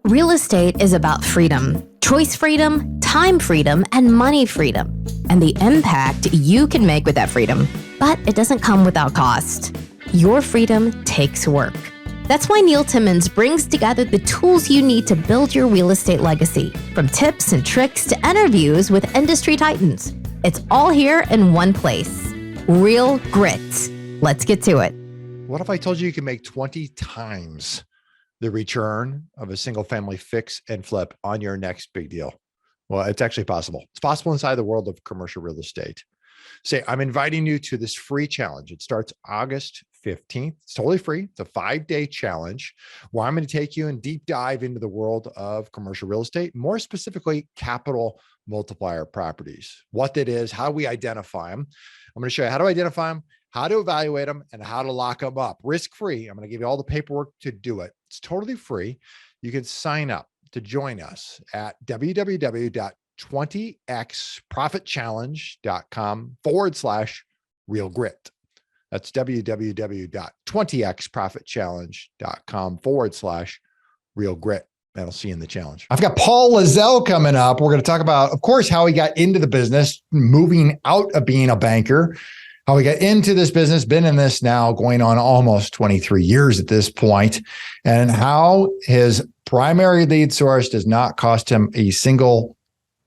Real estate is about freedom, choice freedom, time freedom, and money freedom, and the impact you can make with that freedom. But it doesn't come without cost. Your freedom takes work. That's why Neil Timmins brings together the tools you need to build your real estate legacy, from tips and tricks to interviews with industry titans. It's all here in one place. Real Grit. Let's get to it. What if I told you can make 20 times the return of a single family fix and flip on your next big deal? Well, it's actually possible. It's possible inside the world of commercial real estate. Say, I'm inviting you to this free challenge. It starts August 15th. It's totally free. It's a 5-day challenge where I'm going to take you and deep dive into the world of commercial real estate, more specifically, capital multiplier properties, what that is, how we identify them. I'm going to show you how to identify them, how to evaluate them, and how to lock them up risk-free. I'm going to give you all the paperwork to do it. It's totally free. You can sign up to join us at www.20xprofitchallenge.com/real grit. That's www.20xprofitchallenge.com/real grit. And I'll see you in the challenge. I've got Paul Lizell coming up. We're going to talk about, of course, how he got into the business, moving out of being a banker, how he got into this business, been in this now going on almost 23 years at this point, and how his primary lead source does not cost him a single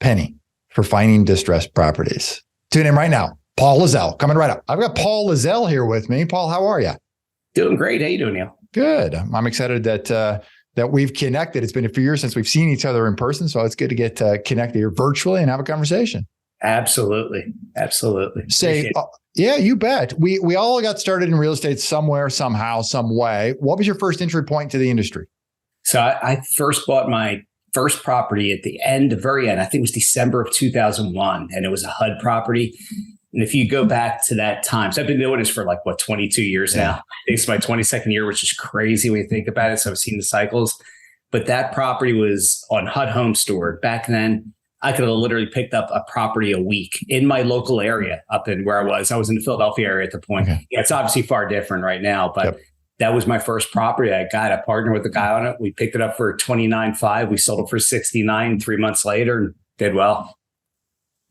penny for finding distressed properties. Tune in right now. Paul Lizell coming right up. I've got Paul Lizell here with me. Paul, how are you? Doing great. How you doing, Neil? Good. I'm excited that we've connected. It's been a few years since we've seen each other in person, so it's good to get connected here virtually and have a conversation. Absolutely. Yeah, you bet. We all got started in real estate somewhere, somehow, some way. What was your first entry point to the industry? So I first bought my first property at the very end. I think it was December of 2001, and it was a HUD property. And if you go back to that time, so I've been doing this for 22 years now. I think it's my 22nd year, which is crazy when you think about it. So I've seen the cycles. But that property was on HUD Home Store. Back then, I could have literally picked up a property a week in my local area up in where I was. I was in the Philadelphia area at the point. Okay. Yeah, it's obviously far different right now, but That was my first property. I partnered with a guy on it. We picked it up for $29,500. We sold it for $69,000 3 months later and did well.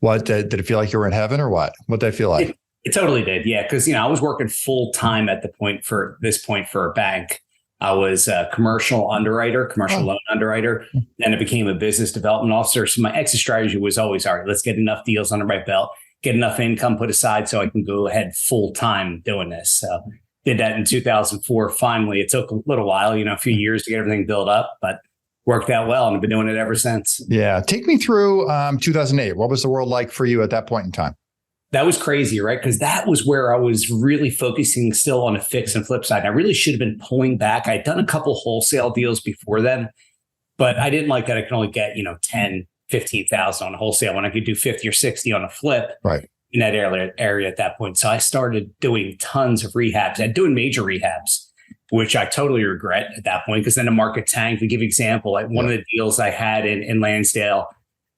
What did it feel like you were in heaven or what? What did that feel like? It totally did. Yeah. Cause I was working full time at for a bank. I was a commercial loan underwriter. Then I became a business development officer. So my exit strategy was always, all right, let's get enough deals under my belt, get enough income put aside so I can go ahead full time doing this. So did that in 2004. Finally, it took a little while, a few years to get everything built up, but worked out well. And I've been doing it ever since. Yeah. Take me through 2008. What was the world like for you at that point in time? That was crazy, right? Because that was where I was really focusing still on a fix and flip side. I really should have been pulling back. I'd done a couple wholesale deals before then, but I didn't like that I could only get, 10, 15,000 on a wholesale when I could do 50 or 60 on a flip in that area at that point. So I started doing tons of rehabs and doing major rehabs, which I totally regret at that point because then the market tanked. To give an example, one of the deals I had in Lansdale,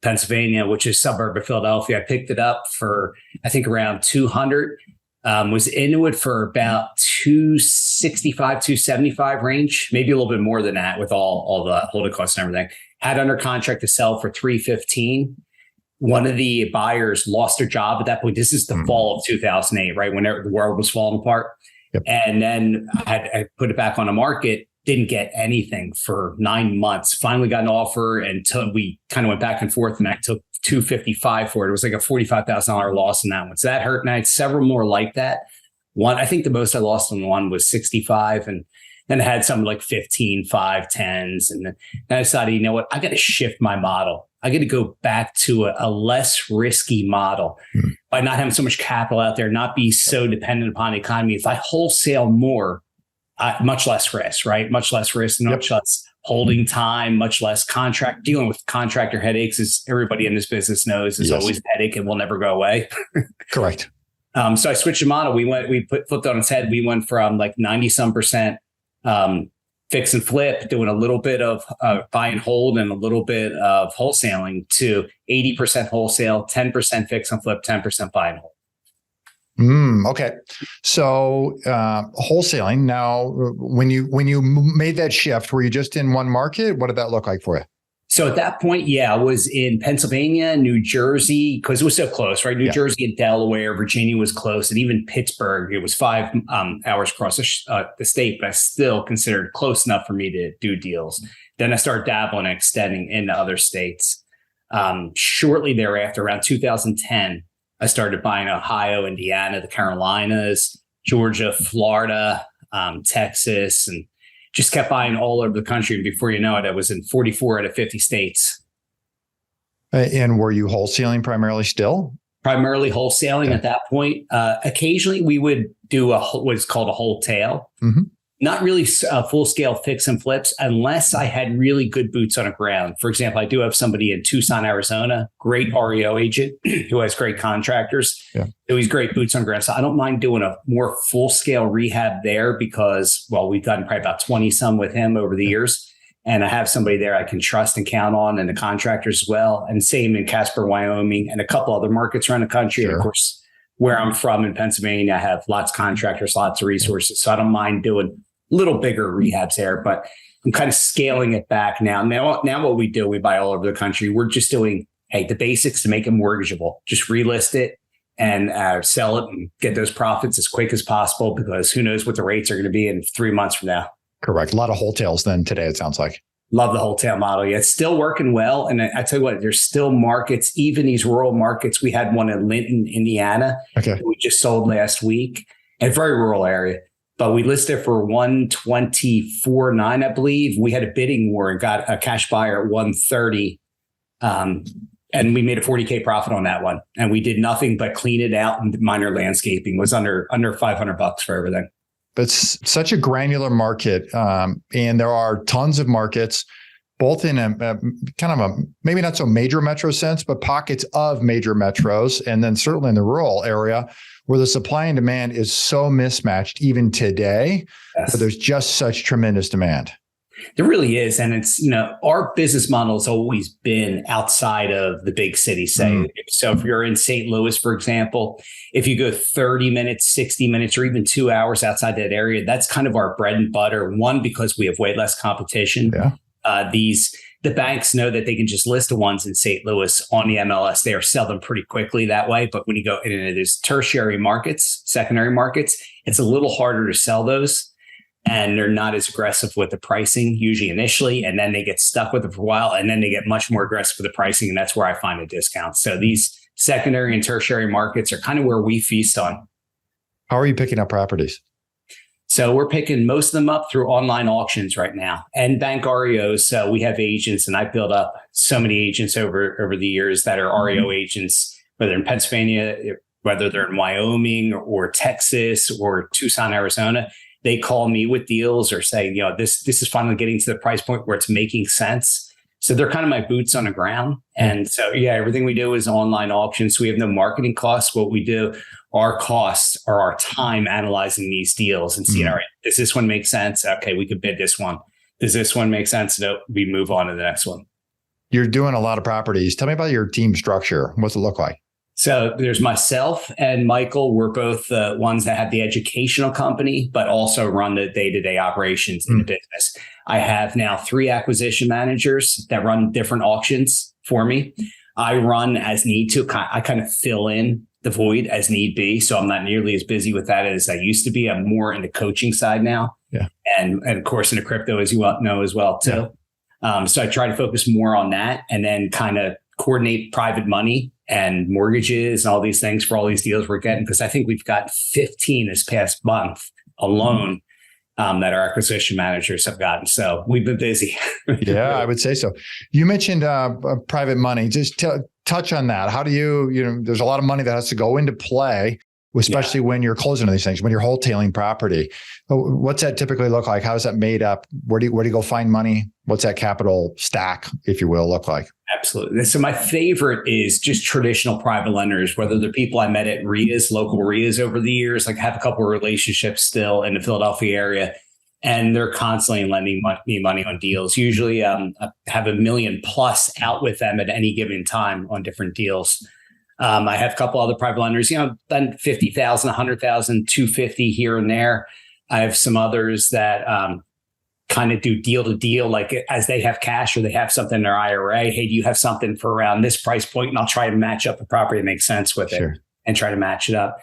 Pennsylvania, which is a suburb of Philadelphia, I picked it up for, I think around 200, was into it for about 265, 275 range, maybe a little bit more than that with all the holding costs and everything. Had under contract to sell for 315. One of the buyers lost their job at that point. This is the fall of 2008, right? When the world was falling apart. Yep. And then I put it back on the market. Didn't get anything for 9 months. Finally got an offer until we kind of went back and forth, and I took $255 for it. It was like a $45,000 loss in that one. So that hurt. And I had several more like that. One, I think the most I lost on one was 65, and then I had some like 15, 5, 10s. And then I decided, you know what? I got to shift my model. I got to go back to a less risky model by not having so much capital out there, not be so dependent upon the economy. If I wholesale more, much less risk, right? Much less risk, much less holding time, much less dealing with contractor headaches, as everybody in this business knows, is always a headache and will never go away. Correct. So I switched the model. Flipped on its head. We went from like 90% fix and flip, doing a little bit of buy and hold and a little bit of wholesaling, to 80% wholesale, 10% fix and flip, 10% buy and hold. Okay. So wholesaling. Now, when you made that shift, were you just in one market? What did that look like for you? So at that point, I was in Pennsylvania, New Jersey, because it was so close, right? New Jersey and Delaware, Virginia was close, and even Pittsburgh. It was 5 hours across the state, but I still considered close enough for me to do deals. Then I started dabbling and extending into other states. Shortly thereafter, around 2010, I started buying Ohio, Indiana, the Carolinas, Georgia, Florida, Texas, and just kept buying all over the country. And before you know it, I was in 44 out of 50 states. And were you wholesaling primarily still? Primarily wholesaling at that point. Occasionally we would do what's called a wholetail. Mm-hmm. Not really full-scale fix and flips unless I had really good boots on the ground. For example, I do have somebody in Tucson, Arizona, great REO agent who has great contractors. So he's great boots on the ground. So I don't mind doing a more full-scale rehab there because, we've done probably about 20 some with him over the years. And I have somebody there I can trust and count on, and the contractors as well. And same in Casper, Wyoming, and a couple other markets around the country. And of course, where I'm from in Pennsylvania, I have lots of contractors, lots of resources. So I don't mind doing little bigger rehabs there, but I'm kind of scaling it back now. Now what we do, we buy all over the country. We're just doing, the basics to make it mortgageable. Just relist it and sell it and get those profits as quick as possible, because who knows what the rates are going to be in 3 months from now. Correct. A lot of wholetails then today, it sounds like. Love the wholesale model. Yeah, it's still working well. And I tell you what, there's still markets, even these rural markets. We had one in Linton, Indiana. We just sold last week, in a very rural area. But we listed for 124.9, I believe. We had a bidding war and got a cash buyer at 130. And we made a 40K profit on that one. And we did nothing but clean it out, and minor landscaping. It was under $500 for everything. It's such a granular market. And there are tons of markets, both in a kind of a maybe not so major metro sense, but pockets of major metros. And then certainly in the rural area, where the supply and demand is so mismatched even today, but there's just such tremendous demand. There really is. And it's, our business model has always been outside of the big city, say. So if you're in St. Louis, for example, if you go 30 minutes, 60 minutes, or even 2 hours outside that area, that's kind of our bread and butter. One, because we have way less competition. The banks know that they can just list the ones in St. Louis on the MLS. They sell them pretty quickly that way. But when you go into these tertiary markets, secondary markets, it's a little harder to sell those. And they're not as aggressive with the pricing usually initially. And then they get stuck with it for a while. And then they get much more aggressive with the pricing. And that's where I find a discount. So these secondary and tertiary markets are kind of where we feast on. How are you picking up properties? So we're picking most of them up through online auctions right now and bank REOs. So we have agents, and I built up so many agents over the years that are REO agents, whether in Pennsylvania, whether they're in Wyoming or Texas or Tucson, Arizona. They call me with deals or say, this is finally getting to the price point where it's making sense. So they're kind of my boots on the ground. And so, everything we do is online auctions. We have no marketing costs. What we do, our costs are our time analyzing these deals and seeing, all right, does this one make sense? Okay, we could bid this one. Does this one make sense? No, we move on to the next one. You're doing a lot of properties. Tell me about your team structure. What's it look like? So there's myself and Michael. We're both the ones that have the educational company, but also run the day-to-day operations in the business. I have now 3 acquisition managers that run different auctions for me. I run as need to. I kind of fill in the void as need be. So I'm not nearly as busy with that as I used to be. I'm more in the coaching side now. And of course, in the crypto, as you know as well, too. So I try to focus more on that and then kind of coordinate private money and mortgages and all these things for all these deals we're getting. Because I think we've got 15 this past month alone that our acquisition managers have gotten. So we've been busy. I would say so. You mentioned private money. Just touch on that. How do you there's a lot of money that has to go into play, especially when you're closing on these things, when you're wholetailing property. What's that typically look like? How is that made up? Where do you go find money? What's that capital stack, if you will, look like? Absolutely. So my favorite is just traditional private lenders, whether they're people I met at REOs, local REOs over the years. Like I have a couple of relationships still in the Philadelphia area, and they're constantly lending me money on deals. Usually I have $1 million plus out with them at any given time on different deals. I have a couple other private lenders, done 50,000, 100,000, 250 here and there. I have some others that kind of do deal to deal, like as they have cash or they have something in their IRA. Hey, do you have something for around this price point? And I'll try to match up a property that makes sense with it and try to match it up.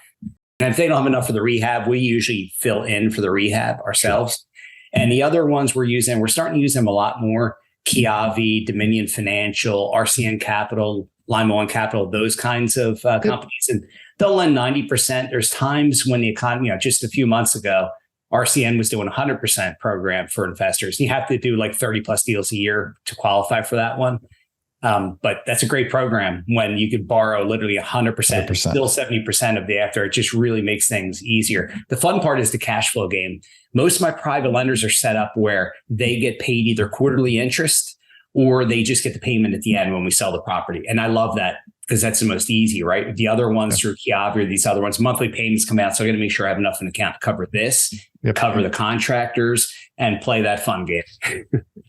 And if they don't have enough for the rehab, we usually fill in for the rehab ourselves. And the other ones we're starting to use them a lot more. Kiavi, Dominion Financial, RCN Capital, Lima One Capital, those kinds of companies. And they'll lend 90%. There's times when the economy, just a few months ago, RCN was doing 100% program for investors. You have to do like 30 plus deals a year to qualify for that one. But that's a great program when you could borrow literally 100%, still 70% of the after. It just really makes things easier. The fun part is the cash flow game. Most of my private lenders are set up where they get paid either quarterly interest or they just get the payment at the end when we sell the property. And I love that because that's the most easy, right? The other ones through Kiavi or these other ones, monthly payments come out. So I got to make sure I have enough in the account to cover this, cover the contractors, and play that fun game.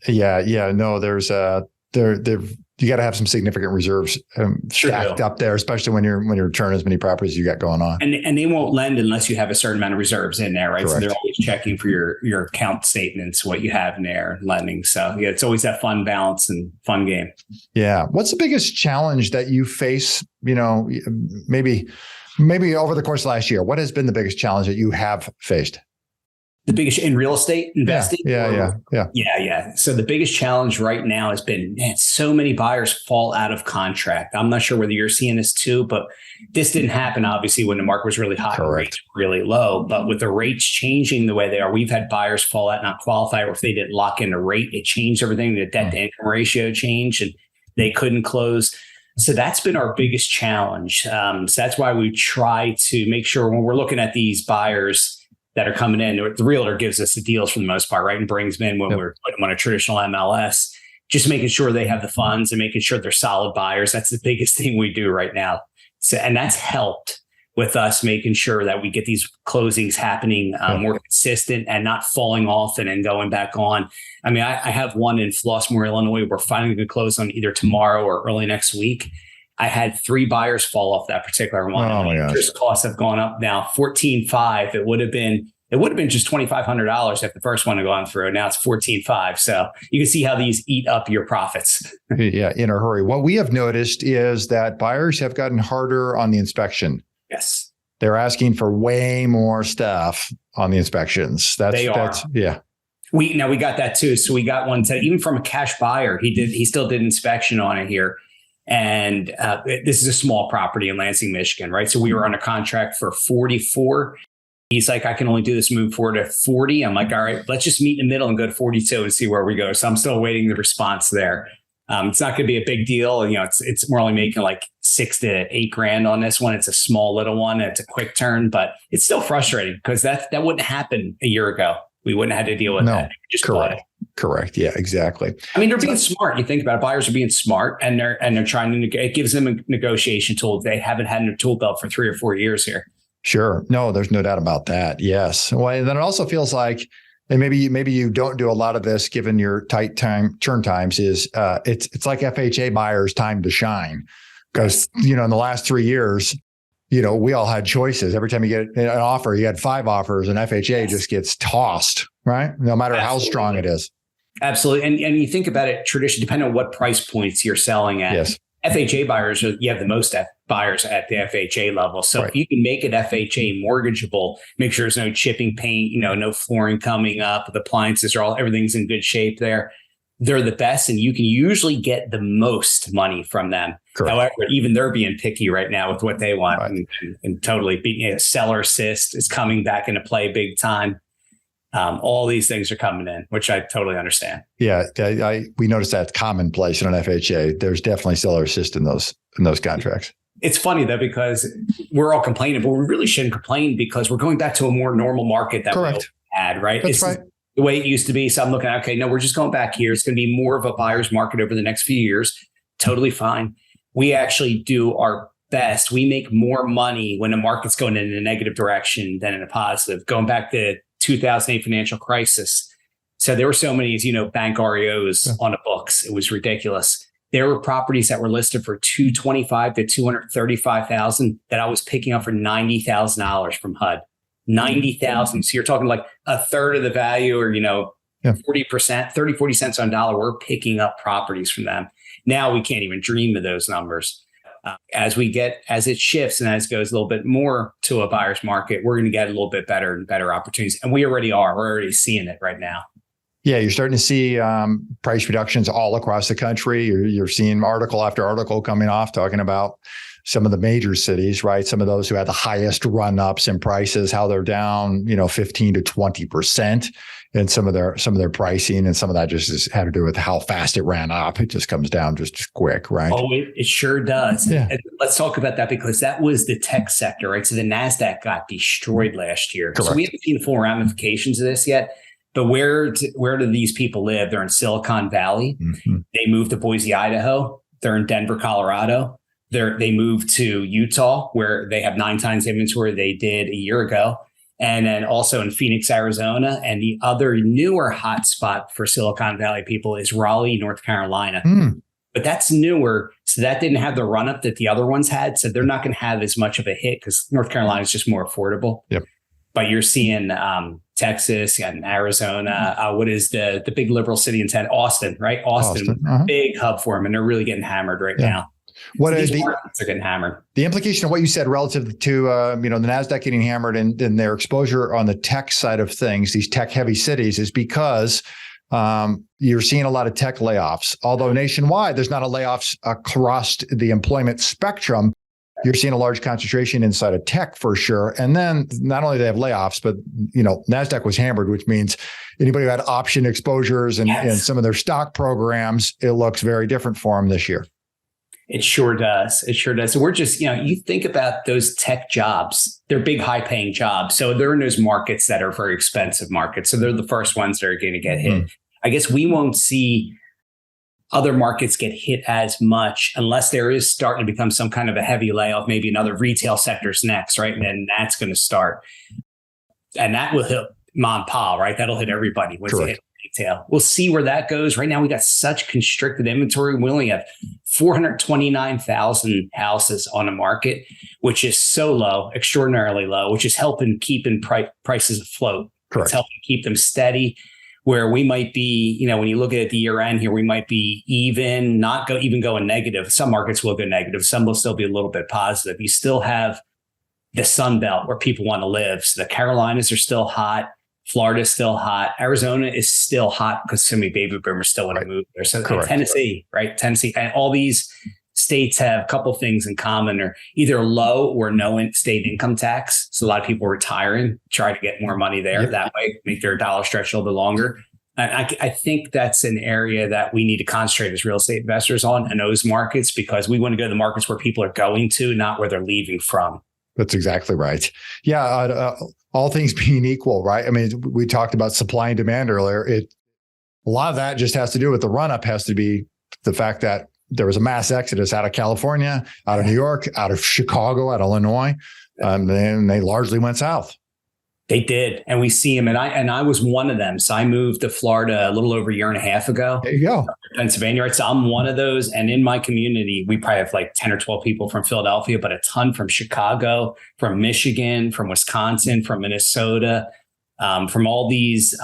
No, there's you got to have some significant reserves stacked up there, especially when you're turning as many properties you got going on. And they won't lend unless you have a certain amount of reserves in there, right? Correct. So they're always checking for your account statements, what you have in there, lending. So it's always that fun balance and fun game. Yeah. What's the biggest challenge that you face? Maybe over the course of last year, what has been the biggest challenge that you have faced? The biggest in real estate investing? Yeah. So the biggest challenge right now has been, so many buyers fall out of contract. I'm not sure whether you're seeing this too, but this didn't happen, obviously, when the market was really hot and rates were really low. But with the rates changing the way they are, we've had buyers fall out, not qualify, or if they didn't lock in a rate, it changed everything. The debt to income ratio changed and they couldn't close. So that's been our biggest challenge. So that's why we try to make sure when we're looking at these buyers that are coming in, the realtor gives us the deals for the most part, right? And brings them in when we're putting them on a traditional MLS, just making sure they have the funds and making sure they're solid buyers. That's the biggest thing we do right now. So, and that's helped with us making sure that we get these closings happening more consistent and not falling off and then going back on. I mean, I have one in Flossmoor, Illinois. We're finally going to close on either tomorrow or early next week. I had 3 buyers fall off that particular one. Oh my gosh. Interest costs have gone up now 14.5. It would have been just $2,500 if the first one had gone through. Now it's 14.5. So you can see how these eat up your profits. Yeah, in a hurry. What we have noticed is that buyers have gotten harder on the inspection. Yes. They're asking for way more stuff on the inspections. They are. We got that too. So we got one today, even from a cash buyer. He still did inspection on it here. And this is a small property in Lansing, Michigan, right? So we were on a contract for 44. He's like, I can only do this move forward to 40. I'm like, all right, let's just meet in the middle and go to 42 and see where we go. So I'm still waiting the response there. It's not going to be a big deal. We're only making like $6,000 to $8,000 on this one. It's a small little one. It's a quick turn, but it's still frustrating because that wouldn't happen a year ago. We wouldn't have had to deal with that. Just Correct. Yeah, exactly. I mean, they're being smart. You think about it, buyers are being smart and they're trying to, it gives them a negotiation tool. They haven't had in their tool belt for 3 or 4 years here. Sure. No, there's no doubt about that. Yes. Well, and then it also feels like, and maybe you don't do a lot of this given your tight turn times, is it's like FHA buyers' time to shine. Because, in the last 3 years, we all had choices. Every time you get an offer, you had 5 offers, and FHA just gets tossed, right? No matter how strong it is. Absolutely. And you think about it, traditionally, depending on what price points you're selling at. Yes. FHA buyers, you have the most buyers at the FHA level. So if you can make it FHA mortgageable, make sure there's no chipping paint, no flooring coming up, the appliances everything's in good shape there. They're the best, and you can usually get the most money from them. Correct. However, even they're being picky right now with what they want, and totally seller assist is coming back into play big time. All these things are coming in, which I totally understand. Yeah, we noticed that's commonplace in an FHA. There's definitely seller assist in those contracts. It's funny though, because we're all complaining, but we really shouldn't complain because we're going back to a more normal market that we had, right? That's right. The way it used to be. So I'm looking at, okay, no, we're just going back here. It's going to be more of a buyer's market over the next few years. Totally fine. We actually do our best. We make more money when the market's going in a negative direction than in a positive. Going back to 2008 financial crisis. So there were so many, bank REOs on the books. It was ridiculous. there were properties that were listed for $225,000 to $235,000 that I was picking up for $90,000 from HUD. 90,000. So you're talking like a third of the value, or, 40%, 30, 40 cents on a dollar. We're picking up properties from them. Now we can't even dream of those numbers. As it shifts and as it goes a little bit more to a buyer's market, we're going to get a little bit better and better opportunities. And we already are. We're already seeing it right now. Yeah, you're starting to see price reductions all across the country. You're seeing article after article coming off talking about some of the major cities, right? Some of those who had the highest run-ups in prices, how they're down, 15 to 20% in some of their pricing, and some of that just had to do with how fast it ran up. It just comes down just quick, right? Oh, it sure does. Yeah. And let's talk about that, because that was the tech sector, right? So the NASDAQ got destroyed last year. Correct. So we haven't seen the full ramifications of this yet. But where do these people live? They're in Silicon Valley. Mm-hmm. They moved to Boise, Idaho. They're in Denver, Colorado. They moved to Utah, where they have 9 times the inventory they did a year ago. And then also in Phoenix, Arizona. And the other newer hotspot for Silicon Valley people is Raleigh, North Carolina. But that's newer. So that didn't have the run up that the other ones had. So they're not going to have as much of a hit because North Carolina is just more affordable. Yep. But you're seeing Texas and Arizona. What is the big liberal city in Austin, right? Austin. Big hub for them. And they're really getting hammered right now. What so is these markets are getting hammered? The implication of what you said relative to the NASDAQ getting hammered and their exposure on the tech side of things, these tech heavy cities, is because you're seeing a lot of tech layoffs. Although nationwide, there's not a layoffs across the employment spectrum. You're seeing a large concentration inside of tech for sure. And then not only do they have layoffs, but NASDAQ was hammered, which means anybody who had option exposures and some of their stock programs, it looks very different for them this year. It sure does. It sure does. So we're just, you think about those tech jobs, they're big, high paying jobs. So they're in those markets that are very expensive markets. So they're the first ones that are going to get hit. I guess we won't see other markets get hit as much unless there is starting to become some kind of a heavy layoff, maybe another retail sector's next, right? And then that's going to start. And that will hit mom and pop, right? That'll hit everybody. Once it hit retail. We'll see where that goes. Right now, we got such constricted inventory. We only have 429,000 houses on the market, which is so low, extraordinarily low, which is helping keeping prices afloat. Correct. It's helping keep them steady. Where we might be, when you look at the year end here, we might be even, not going negative. Some markets will go negative. Some will still be a little bit positive. You still have the Sun Belt where people want to live. So the Carolinas are still hot. Florida is still hot. Arizona is still hot because so many baby boomers still want to move there. So Tennessee, right? Tennessee, and all these states have a couple things in common. They're either low or no state income tax. So a lot of people are retiring, try to get more money there. That way, make their dollar stretch a little bit longer. And I think that's an area that we need to concentrate as real estate investors on, in those markets, because we want to go to the markets where people are going to, not where they're leaving from. That's exactly right. Yeah. All things being equal, right? I mean, we talked about supply and demand earlier. A lot of that just has to do with the run-up, has to be the fact that there was a mass exodus out of California, out of New York, out of Chicago, out of Illinois, and then they largely went south. They did, and we see them. And I was one of them. So I moved to Florida a little over a year and a half ago. There you go. Pennsylvania, right? So I'm one of those. And in my community, we probably have like 10 or 12 people from Philadelphia, but a ton from Chicago, from Michigan, from Wisconsin, from Minnesota, from all these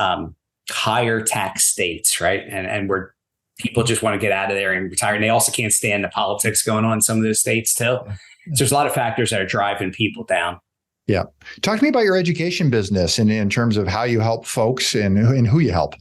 higher tax states, right? And where people just want to get out of there and retire. And they also can't stand the politics going on in some of those states too. So there's a lot of factors that are driving people down. Yeah. Talk to me about your education business and in terms of how you help folks and who you help.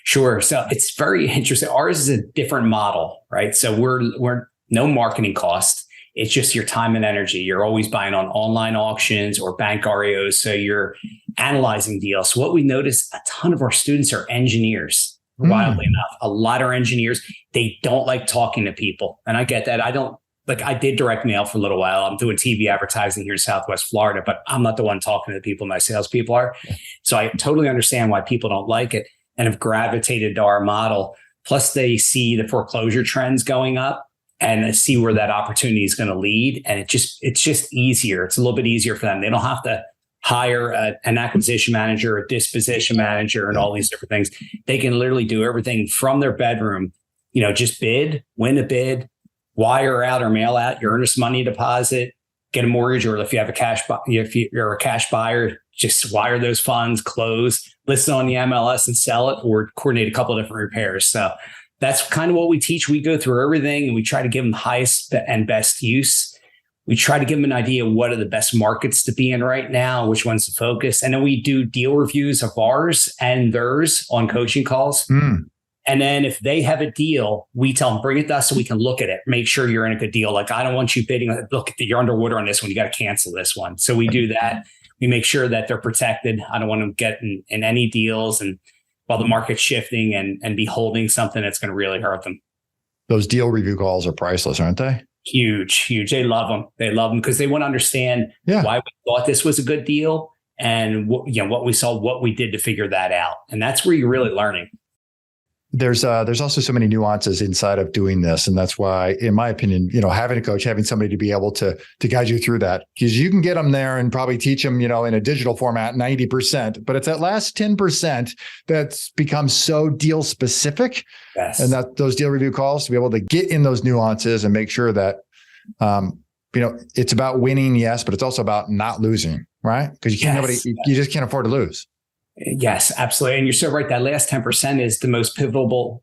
Sure. So it's very interesting. Ours is a different model, right? So we're no marketing cost. It's just your time and energy. You're always buying on online auctions or bank REOs. So you're analyzing deals. So what we notice, a ton of our students are engineers. Wildly enough, a lot are engineers. They don't like talking to people. And I get that. I did direct mail for a little while. I'm doing TV advertising here in Southwest Florida, but I'm not the one talking to the people. My salespeople are. So I totally understand why people don't like it and have gravitated to our model. Plus they see the foreclosure trends going up and see where that opportunity is going to lead. And it's just easier. It's a little bit easier for them. They don't have to hire an acquisition manager, a disposition manager, and all these different things. They can literally do everything from their bedroom just bid, win a bid, wire out or mail out your earnest money deposit, get a mortgage, or if you have if you're a cash buyer, just wire those funds, close, list it on the MLS and sell it, or coordinate a couple of different repairs. So that's kind of what we teach. We go through everything and we try to give them highest and best use. We try to give them an idea of what are the best markets to be in right now, which ones to focus. And then we do deal reviews of ours and theirs on coaching calls. And then if they have a deal, we tell them, bring it to us so we can look at it, make sure you're in a good deal. Like, I don't want you bidding. Look, you're underwater on this one. You got to cancel this one. So we do that. We make sure that they're protected. I don't want them getting in any deals. And while the market's shifting and be holding something that's going to really hurt them. Those deal review calls are priceless, aren't they? Huge. They love them. They love them because they want to understand why we thought this was a good deal and what we saw, what we did to figure that out. And that's where you're really learning. There's also so many nuances inside of doing this. And that's why, in my opinion, having a coach, having somebody to be able to guide you through that, because you can get them there and probably teach them, in a digital format, 90%, but it's that last 10% that's become so deal specific. Yes. And that those deal review calls to be able to get in those nuances and make sure that, it's about winning. Yes. But it's also about not losing, right? Because you just can't afford to lose. Yes, absolutely. And you're so right. That last 10% is the most pivotal,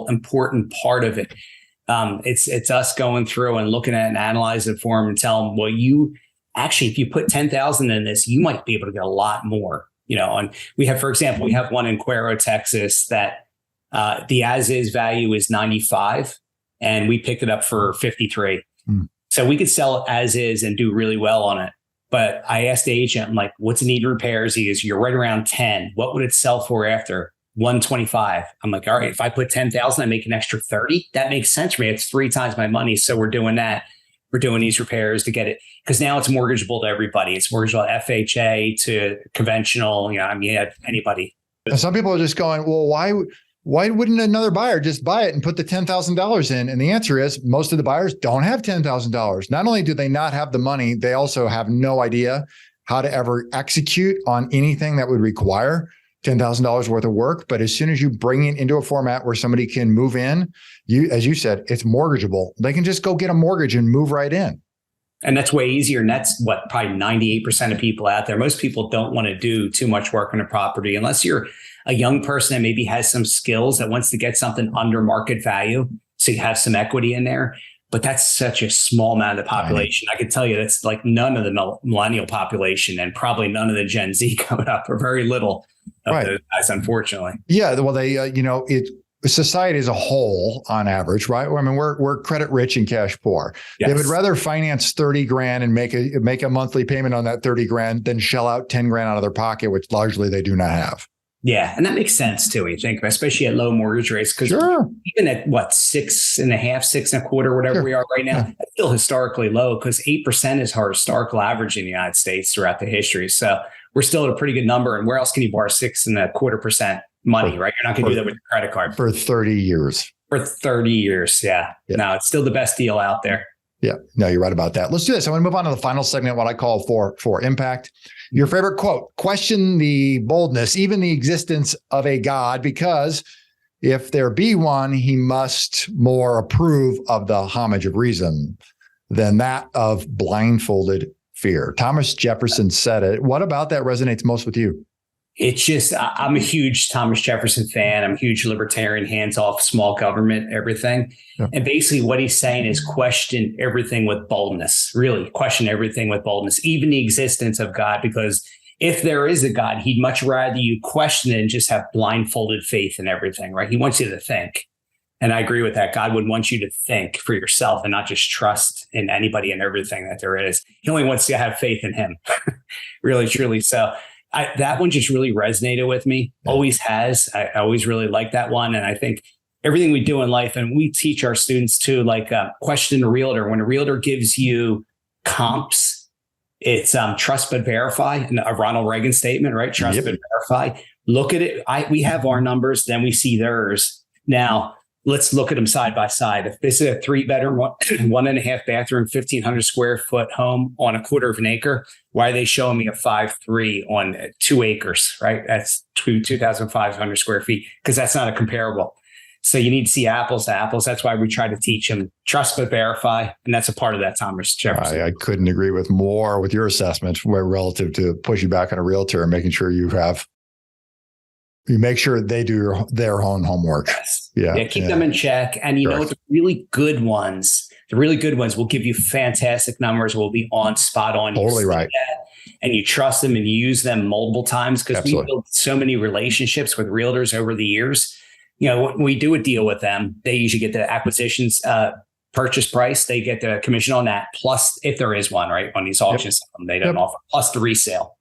important part of it. It's us going through and looking at and analyzing it for them and tell them, well, if you put 10,000 in this, you might be able to get a lot more, and we have, for example, we have one in Cuero, Texas that the as is value is 95 and we picked it up for 53. So we could sell it as is and do really well on it. But I asked the agent, I'm like, what's it need repairs? He goes, you're right around 10. What would it sell for after? 125. I'm like, all right, if I put 10,000, I make an extra 30. That makes sense for me. It's 3 times my money. So we're doing that. We're doing these repairs to get it, because now it's mortgageable to everybody. It's mortgageable FHA to conventional, anybody. And some people are just going, well, why wouldn't another buyer just buy it and put the $10,000 in? And the answer is most of the buyers don't have $10,000. Not only do they not have the money, they also have no idea how to ever execute on anything that would require $10,000 worth of work. But as soon as you bring it into a format where somebody can move in, as you said, it's mortgageable. They can just go get a mortgage and move right in. And that's way easier. And that's what probably 98% of people out there. Most people don't want to do too much work on a property unless you're a young person that maybe has some skills that wants to get something under market value. So you have some equity in there. But that's such a small amount of the population. I can tell you that's like none of the millennial population and probably none of the Gen Z coming up, or very little of those guys, unfortunately. Yeah. Well, society as a whole, on average, right? I mean, we're credit rich and cash poor. Yes. They would rather finance 30 grand and make a monthly payment on that 30 grand than shell out 10 grand out of their pocket, which largely they do not have. Yeah. And that makes sense too, I think, especially at low mortgage rates. Because even at 6.5, 6.25, whatever we are right now, that's still historically low, because 8% is our historical average in the United States throughout the history. So we're still at a pretty good number. And where else can you borrow 6.25% money, right? You're not going to do that with your credit card. For 30 years. For 30 years. Yeah. No, it's still the best deal out there. Yeah, no, you're right about that. Let's do this. I want to move on to the final segment, what I call for impact. Your favorite quote: question the boldness, even the existence of a God, because if there be one, he must more approve of the homage of reason than that of blindfolded fear. Thomas Jefferson said it. What about that resonates most with you? It's just, I'm a huge Thomas Jefferson fan. I'm a huge libertarian, hands-off, small government, everything. Yeah. And basically what he's saying is question everything with boldness, really question everything with boldness, even the existence of God, because if there is a God, he'd much rather you question it and just have blindfolded faith in everything, right? He wants you to think. And I agree with that. God would want you to think for yourself and not just trust in anybody and everything that there is. He only wants you to have faith in him, really, truly. So that one just really resonated with me. Always has. I always really like that one. And I think everything we do in life, and we teach our students too, like question a realtor. When a realtor gives you comps, it's trust but verify. And a Ronald Reagan statement, right? Trust but verify. Look at it. We have our numbers, then we see theirs. Now, let's look at them side by side. If this is a 3-bedroom, 1.5 bathroom, 1,500 square foot home on 1/4 acre, why are they showing me a 5.3 on 2 acres, right? That's 2,500 square feet, because that's not a comparable. So you need to see apples to apples. That's why we try to teach them trust but verify. And that's a part of that, Thomas Jefferson. I couldn't agree with more with your assessment relative to pushing back on a realtor and making sure you make sure they do their own homework. Yes. Yeah. Keep them in check. And you know what? The really good ones will give you fantastic numbers, will be spot on. Totally right. And you trust them and you use them multiple times because we built so many relationships with realtors over the years. You know, when we do a deal with them, they usually get the acquisitions purchase price. They get the commission on that. Plus, if there is one, right, on these auctions, they don't offer, plus the resale.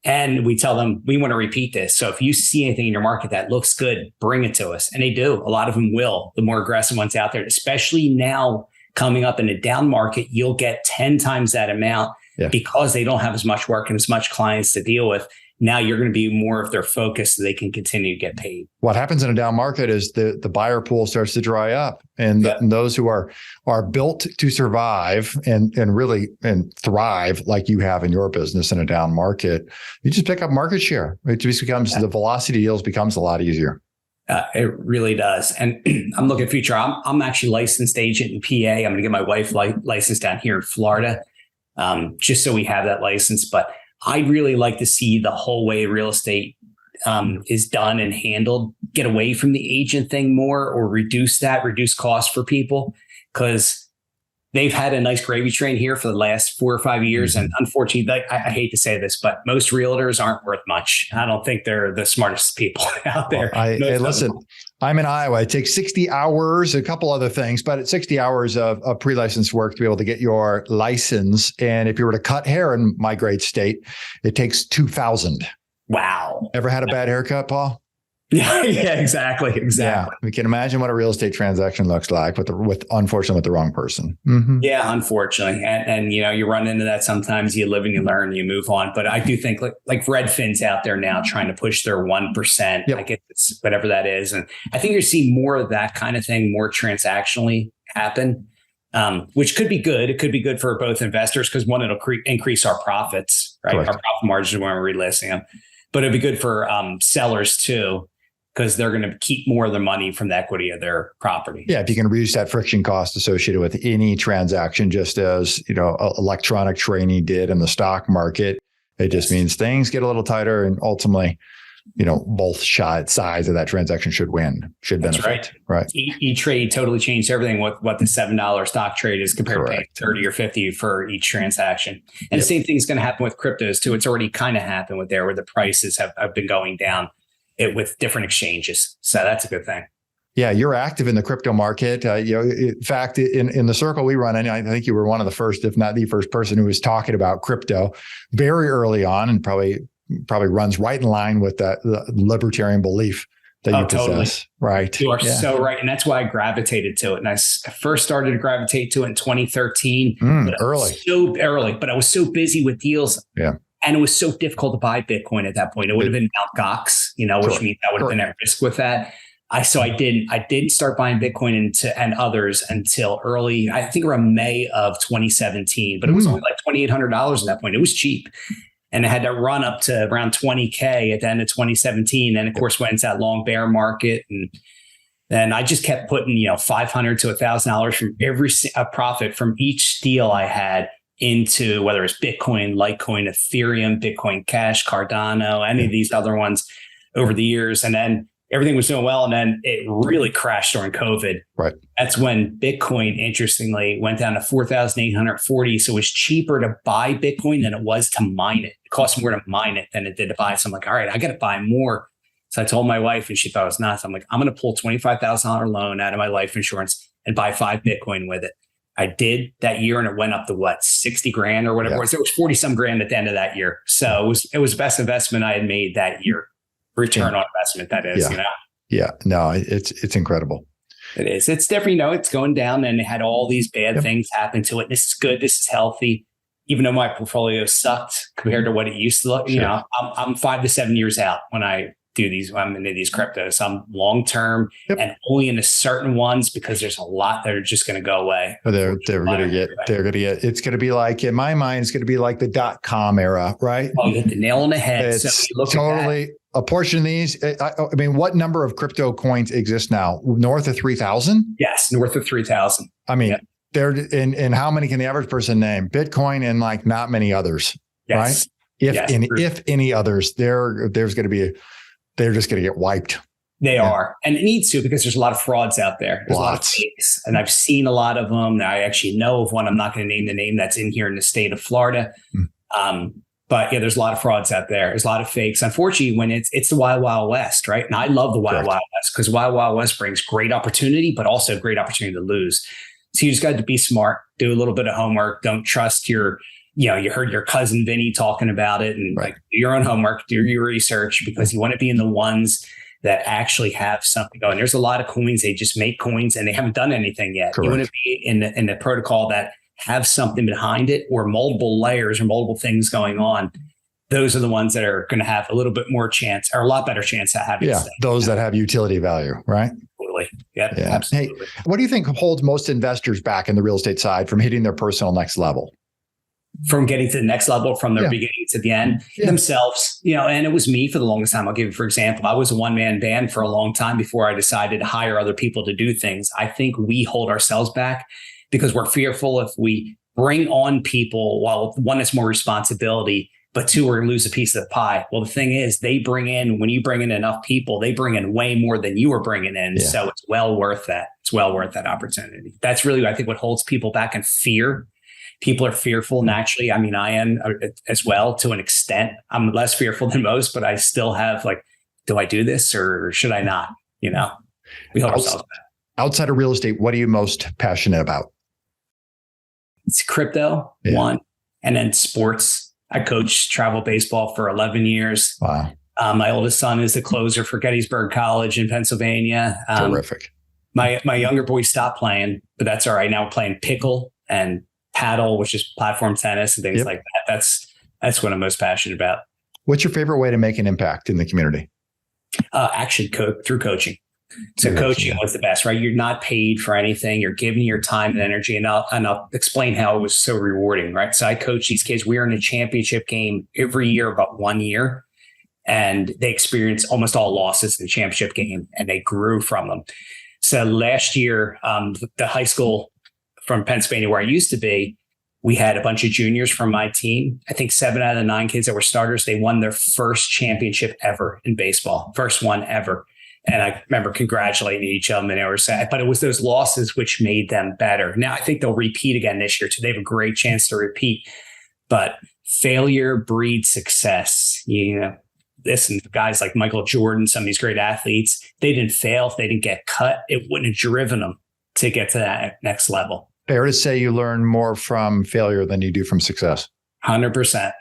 And we tell them, we want to repeat this. So if you see anything in your market that looks good, bring it to us. And they do. A lot of them will. The more aggressive ones out there, especially now coming up in a down market, you'll get 10 times that amount because they don't have as much work and as much clients to deal with. Now you're going to be more of their focus so they can continue to get paid. What happens in a down market is the buyer pool starts to dry up, and those who are built to survive and really thrive like you have in your business in a down market, you just pick up market share. It just becomes the velocity deals becomes a lot easier. It really does. And I'm looking at future. I'm actually licensed agent in PA. I'm going to get my wife licensed down here in Florida, just so we have that license. But I'd really like to see the whole way real estate is done and handled, get away from the agent thing more, or reduce costs for people, because they've had a nice gravy train here for the last 4 or 5 years. And unfortunately, I hate to say this, but most realtors aren't worth much. I don't think they're the smartest people out there. Listen, I'm in Iowa. It takes 60 hours, a couple other things, but it's 60 hours of pre-licensed work to be able to get your license. And if you were to cut hair in my great state, it takes 2,000. Wow. Ever had a bad haircut, Paul? Yeah, exactly. Yeah, we can imagine what a real estate transaction looks like unfortunately with the wrong person. Mm-hmm. Yeah, unfortunately, and you know, you run into that sometimes. You live and you learn, you move on. But I do think like Redfin's out there now trying to push their 1%. I guess it's whatever that is, and I think you're seeing more of that kind of thing, more transactionally happen, which could be good. It could be good for both investors because one, it'll increase our profits, right? Correct. Our profit margins when we're relisting them, but it'd be good for sellers too, because they're going to keep more of the money from the equity of their property. Yeah, if you can reduce that friction cost associated with any transaction, just as electronic trading did in the stock market, it just means things get a little tighter, and ultimately, both sides of that transaction should benefit. That's right. E-Trade totally changed everything. What the $7 stock trade is compared to paying 30 or 50 for each transaction. And the same thing is going to happen with cryptos too. It's already kind of happened with where the prices have been going down. With different exchanges. So that's a good thing. Yeah, you're active in the crypto market. In fact, in the circle we run in, I think you were one of the first, if not the first person who was talking about crypto very early on, and probably runs right in line with the libertarian belief that you possess. Totally. Right. You are so right. And that's why I gravitated to it. And I first started to gravitate to it in 2013. Early. So early, but I was so busy with deals. Yeah. And it was so difficult to buy Bitcoin at that point. It would have been Mt. Gox, which means I would have been at risk with that. I didn't start buying Bitcoin and others until early, I think around May of 2017, but it was only like $2,800 at that point. It was cheap. And it had to run up to around 20K at the end of 2017. And of course, went into that long bear market. And then I just kept putting, $500 to $1,000 from every profit from each deal I had into whether it's Bitcoin, Litecoin, Ethereum, Bitcoin Cash, Cardano, any of these other ones over the years. And then everything was doing well. And then it really crashed during COVID. Right. That's when Bitcoin, interestingly, went down to 4,840. So it was cheaper to buy Bitcoin than it was to mine it. It cost more to mine it than it did to buy it. So I'm like, all right, I got to buy more. So I told my wife, and she thought it was nuts. I'm like, I'm going to pull $25,000 loan out of my life insurance and buy 5 Bitcoin with it. I did that year, and it went up to 60 grand or whatever. So it was 40 some grand at the end of that year. So it was the best investment I had made that year. Return on investment, that is, Yeah, no, it's incredible. It is. It's different, it's going down, and it had all these bad things happen to it. This is good. This is healthy. Even though my portfolio sucked compared to what it used to look, I'm 5 to 7 years out when I do these. I'm into these cryptos. I'm long term and only into certain ones because there's a lot that are just going to go away. They're going to get. It's going to be like, in my mind, it's going to be like the .com era, right? Oh, you hit the nail on the head. It's totally a portion of these, I mean, what number of crypto coins exist now? North of 3,000? Yes, north of 3,000. I mean, they're in how many can the average person name? Bitcoin and like not many others, right? If any others, they're just going to get wiped. They are. And it needs to, because there's a lot of frauds out there. There's a lot of fakes. And I've seen a lot of them. I actually know of one. I'm not going to name the name, that's in here in the state of Florida. But yeah, there's a lot of frauds out there. There's a lot of fakes. Unfortunately, when it's the Wild Wild West, right? And I love the Wild Wild West, because Wild Wild West brings great opportunity, but also great opportunity to lose. So you just got to be smart, do a little bit of homework. Don't trust you heard your cousin Vinny talking about it, and like, do your own homework, do your research, because you want to be in the ones that actually have something going. There's a lot of coins. They just make coins and they haven't done anything yet. Correct. You want to be in the protocol that have something behind it, or multiple layers or multiple things going on. Those are the ones that are going to have a little bit more chance, or a lot better chance at having. Yeah, those that have utility value, right? Absolutely. Yeah, absolutely. Hey, what do you think holds most investors back in the real estate side from hitting their personal next level? From getting to the next level, from their beginning to the end, themselves, and it was me for the longest time. I'll give you, for example, I was a one-man band for a long time before I decided to hire other people to do things. I think we hold ourselves back because we're fearful if we bring on people, well, one, it's more responsibility, but two, we're going to lose a piece of the pie. Well, the thing is, when you bring in enough people, they bring in way more than you were bringing in. Yeah. So it's well worth that. It's well worth that opportunity. That's really, I think, what holds people back, in fear. People are fearful naturally. I mean, I am as well, to an extent. I'm less fearful than most, but I still have like, do I do this or should I not? We hold ourselves back. Outside of real estate, what are you most passionate about? It's crypto, one, and then sports. I coached travel baseball for 11 years. Wow. My oldest son is the closer for Gettysburg College in Pennsylvania. Terrific. My younger boy stopped playing, but that's all right. Now we're playing pickle and paddle, which is platform tennis and things like that. That's what I'm most passionate about. What's your favorite way to make an impact in the community? Actually, through coaching. So coaching was the best, right? You're not paid for anything. You're giving your time and energy. And I'll explain how it was so rewarding, right? So I coach these kids. We were in a championship game every year, about 1 year. And they experienced almost all losses in the championship game, and they grew from them. So last year, the high school from Pennsylvania, where I used to be, we had a bunch of juniors from my team. I think 7 out of the 9 kids that were starters, they won their first championship ever in baseball, first one ever. And I remember congratulating each of them, and they were sad, but it was those losses which made them better. Now I think they'll repeat again this year too. They have a great chance to repeat, but failure breeds success. Listen, guys like Michael Jordan, some of these great athletes, they didn't fail. If they didn't get cut, it wouldn't have driven them to get to that next level. Fair to say you learn more from failure than you do from success. 100%.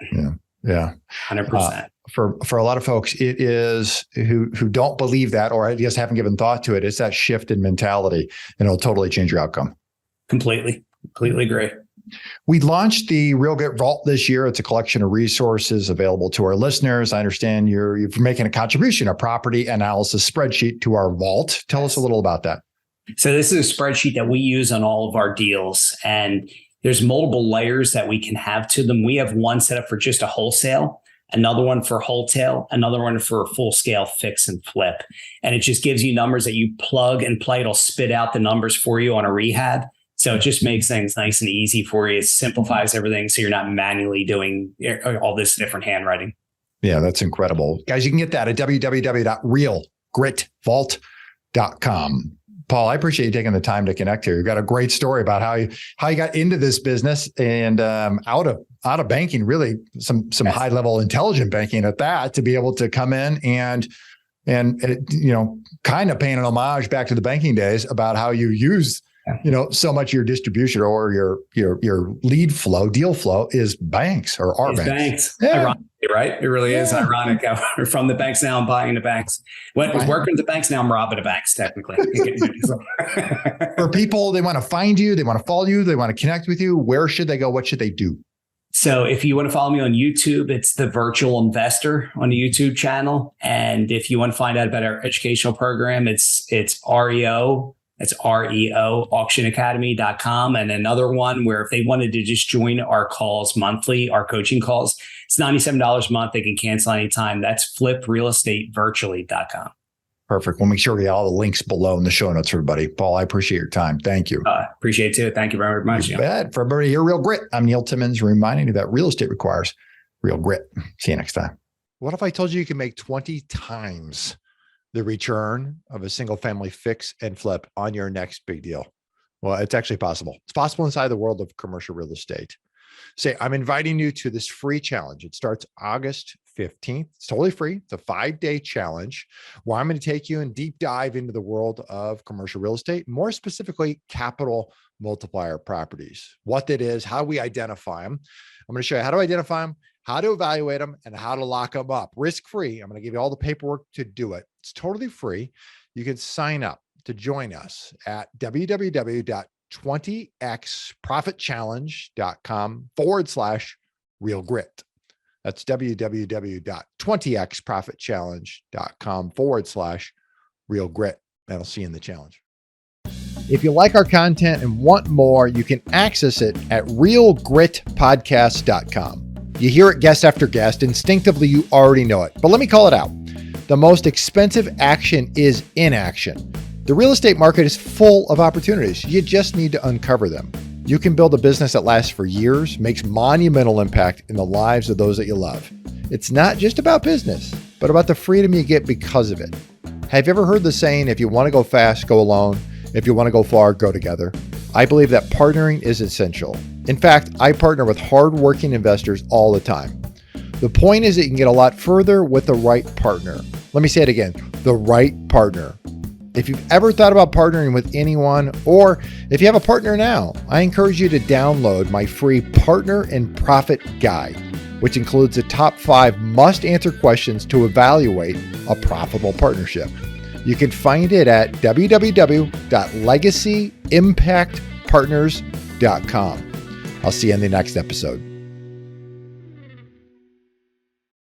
Yeah. 100%. For a lot of folks, it is who don't believe that, or I guess haven't given thought to it. It's that shift in mentality, and it'll totally change your outcome. Completely agree. We launched the Real Get Vault this year. It's a collection of resources available to our listeners. I understand you're making a contribution, a property analysis spreadsheet to our vault. Tell us a little about that. So this is a spreadsheet that we use on all of our deals, and there's multiple layers that we can have to them. We have one set up for just a wholesale, another one for wholesale, another one for full scale fix and flip. And it just gives you numbers that you plug and play. It'll spit out the numbers for you on a rehab. So it just makes things nice and easy for you. It simplifies everything, so you're not manually doing all this different handwriting. Yeah, that's incredible. Guys, you can get that at www.realgritvault.com. Paul, I appreciate you taking the time to connect here. You've got a great story about how you got into this business and out of banking, really some high level intelligent banking at that, to be able to come in and kind of paying an homage back to the banking days about how you use so much of your distribution or your lead flow, deal flow is banks or our banks. Yeah. Ironically, right? It really is ironic. We're from the banks now. I'm buying the banks. When I was working at the banks, now I'm robbing the banks, technically. For people, they want to find you, they want to follow you, they want to connect with you. Where should they go? What should they do? So if you want to follow me on YouTube, it's The Virtual Investor on the YouTube channel. And if you want to find out about our educational program, it's REO That's REO Auction Academy.com. And another one where if they wanted to just join our calls monthly, our coaching calls, it's $97 a month. They can cancel anytime. That's FlipRealEstateVirtually.com. Perfect. We'll make sure we get all the links below in the show notes, everybody. Paul, I appreciate your time. Thank you. Appreciate it too. Thank you very much. You bet. For everybody here, Real Grit. I'm Neil Timmins, reminding you that real estate requires real grit. See you next time. What if I told you you can make 20 times the return of a single family fix and flip on your next big deal? Well, it's actually possible. It's possible inside the world of commercial real estate. Say, I'm inviting you to this free challenge. It starts August 15th. It's totally free. It's a 5-day challenge where I'm going to take you and deep dive into the world of commercial real estate, more specifically, capital multiplier properties, what that is, how we identify them. I'm going to show you how to identify them, how to evaluate them, and how to lock them up risk-free. I'm going to give you all the paperwork to do it. It's totally free. You can sign up to join us at www.20xprofitchallenge.com/real grit. That's www.20xprofitchallenge.com/real grit. And I'll see you in the challenge. If you like our content and want more, you can access it at realgritpodcast.com. You hear it guest after guest. Instinctively, you already know it. But let me call it out. The most expensive action is inaction. The real estate market is full of opportunities. You just need to uncover them. You can build a business that lasts for years, makes monumental impact in the lives of those that you love. It's not just about business, but about the freedom you get because of it. Have you ever heard the saying, if you want to go fast, go alone. If you want to go far, go together. I believe that partnering is essential. In fact, I partner with hardworking investors all the time. The point is that you can get a lot further with the right partner. Let me say it again, the right partner. If you've ever thought about partnering with anyone, or if you have a partner now, I encourage you to download my free Partner and Profit Guide, which includes the top 5 must-answer questions to evaluate a profitable partnership. You can find it at www.legacyimpactpartners.com. I'll see you in the next episode.